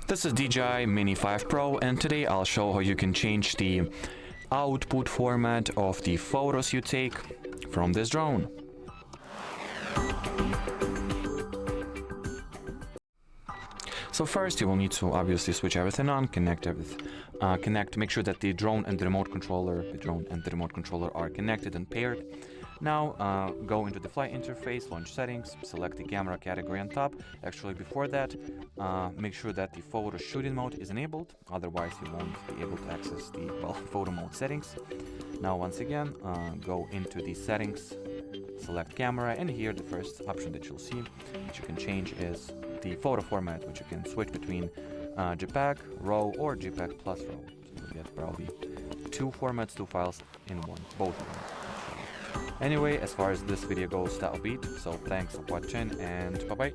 This is DJI Mini 5 Pro, and today I'll show how you can change the output format of the photos you take from this drone. So first you will need to obviously switch everything on, make sure that the drone and the remote controller are connected and paired. Now go into the flight interface, launch settings, select the camera category on top. Actually before that, make sure that the photo shooting mode is enabled, otherwise you won't be able to access the photo mode settings. Now once again, go into the settings, select camera, and here the first option that you'll see that you can change is the photo format, which you can switch between JPEG, RAW, or JPEG+RAW. So you'll get probably two formats, two files in one, both of them. Anyway, as far as this video goes, that'll be it. So thanks for watching, and bye-bye.